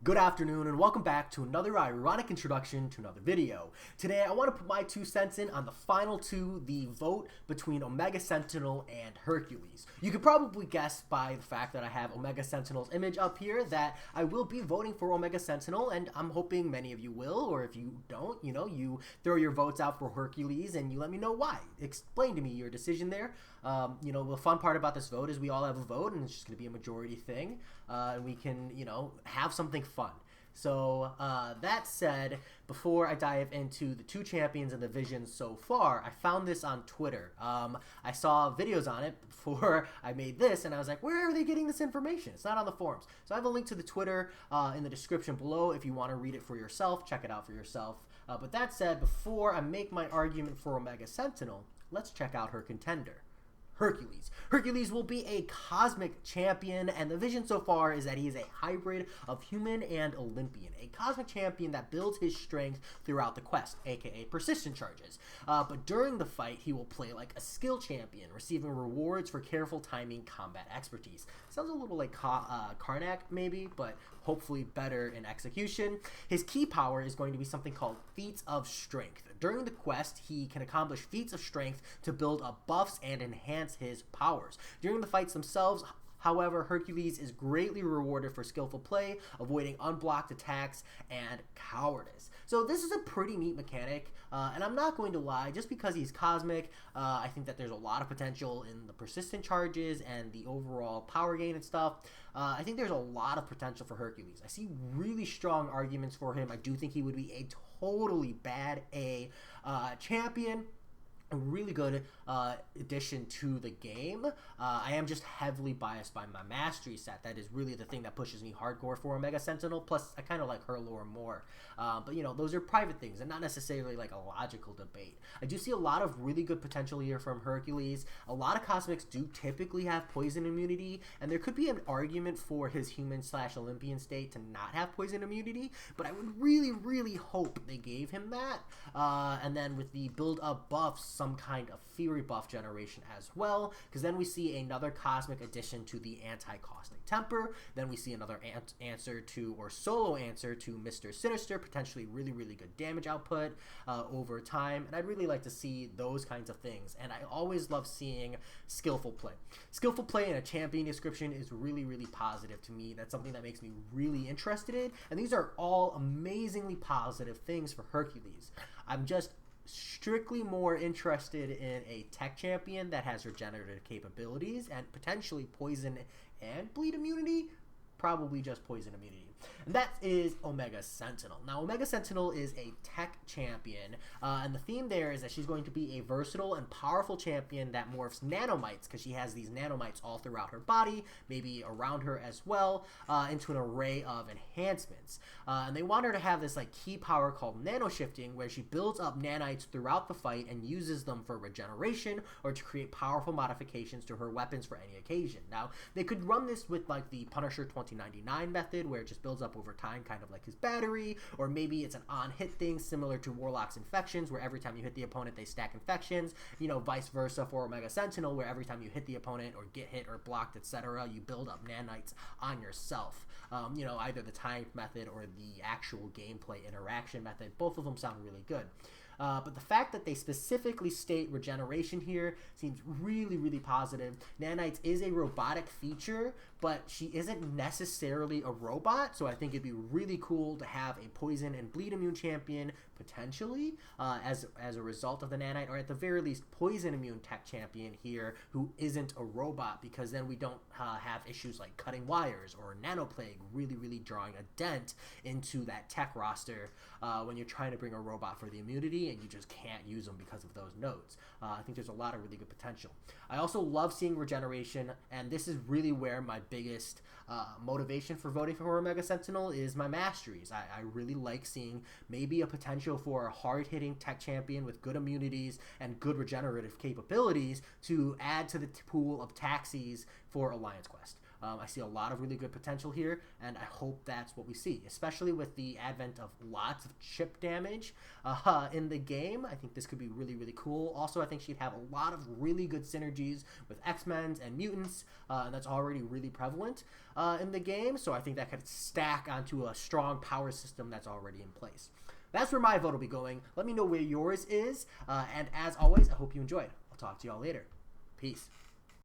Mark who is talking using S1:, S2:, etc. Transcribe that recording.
S1: Good afternoon and welcome back to another ironic introduction to another video. Today I want to put my 2 cents in on the final two, the vote between Omega Sentinel and Hercules. You could probably guess by the fact that I have Omega Sentinel's image up here that I will be voting for Omega Sentinel, and I'm hoping many of you will, or if you don't, you throw your votes out for Hercules and you let me know why. Explain to me your decision there. The fun part about this vote is we all have a vote and it's just going to be a majority thing, and we can, have something fun. So that said, before I dive into the 2 champions and the visions so far, I found this on Twitter. I saw videos on it before I made this, and I was like, where are they getting this information? It's not on the forums. So I have a link to the Twitter in the description below if you want to read it for yourself. Check it out for yourself. But that said, before I make my argument for Omega Sentinel, let's check out her contender. Hercules. Hercules will be a cosmic champion, and the vision so far is that he is a hybrid of human and Olympian. A cosmic champion that builds his strength throughout the quest, aka persistent charges. But during the fight, he will play like a skill champion, receiving rewards for careful timing combat expertise. Sounds a little like Karnak maybe, but hopefully better in execution. His key power is going to be something called feats of strength. During the quest, he can accomplish feats of strength to build up buffs and enhance his powers. During the fights themselves, however, Hercules is greatly rewarded for skillful play, avoiding unblocked attacks, and cowardice. So this is a pretty neat mechanic, and I'm not going to lie, just because he's cosmic, I think that there's a lot of potential in the persistent charges and the overall power gain and stuff. I think there's a lot of potential for Hercules. I see really strong arguments for him. I do think he would be a totally bad champion. A really good addition to the game. I am just heavily biased by my mastery set. That is really the thing that pushes me hardcore for Omega Sentinel. Plus, I kind of like her lore more. But those are private things and not necessarily like a logical debate. I do see a lot of really good potential here from Hercules. A lot of cosmics do typically have poison immunity, and there could be an argument for his human/Olympian state to not have poison immunity, but I would really hope they gave him that. And then with the build-up buffs, some kind of Fury buff generation as well, because then we see another cosmic addition to the anti-caustic temper. Then we see another solo answer to Mr. Sinister, potentially really good damage output over time, and I'd really like to see those kinds of things. And I always love seeing skillful play. Skillful play in a champion description is really positive to me. That's something that makes me really interested in, and these are all amazingly positive things for Hercules. I'm just strictly more interested in a tech champion that has regenerative capabilities and potentially poison and bleed immunity. Probably just poison immunity. And that is Omega Sentinel. Now, Omega Sentinel is a tech champion, and the theme there is that she's going to be a versatile and powerful champion that morphs nanomites, because she has these nanomites all throughout her body, maybe around her as well, into an array of enhancements. And they want her to have this like key power called nanoshifting, where she builds up nanites throughout the fight and uses them for regeneration or to create powerful modifications to her weapons for any occasion. Now, they could run this with like the Punisher 2099 method, where it just builds up over time, kind of like his battery, or maybe it's an on-hit thing similar to Warlock's infections, where every time you hit the opponent they stack infections, vice versa for Omega Sentinel, where every time you hit the opponent or get hit or blocked, etc., you build up nanites on yourself. Either the timed method or the actual gameplay interaction method. Both of them sound really good. But the fact that they specifically state regeneration here seems really positive. Nanites is a robotic feature, but she isn't necessarily a robot, so I think it'd be really cool to have a poison and bleed immune champion, potentially, as a result of the nanite, or at the very least, poison immune tech champion here who isn't a robot, because then we don't have issues like cutting wires or nanoplague really drawing a dent into that tech roster when you're trying to bring a robot for the immunity and you just can't use them because of those nodes. I think there's a lot of really good potential. I also love seeing regeneration, and this is really where my biggest motivation for voting for Omega Sentinel is my masteries. I really like seeing maybe a potential for a hard-hitting tech champion with good immunities and good regenerative capabilities to add to the pool of taxis for Alliance Quest. I see a lot of really good potential here, and I hope that's what we see, especially with the advent of lots of chip damage in the game. I think this could be really, really cool. Also, I think she'd have a lot of really good synergies with X-Men and mutants, and that's already really prevalent in the game, so I think that could stack onto a strong power system that's already in place. That's where my vote will be going. Let me know where yours is, and as always, I hope you enjoyed. I'll talk to y'all later. Peace.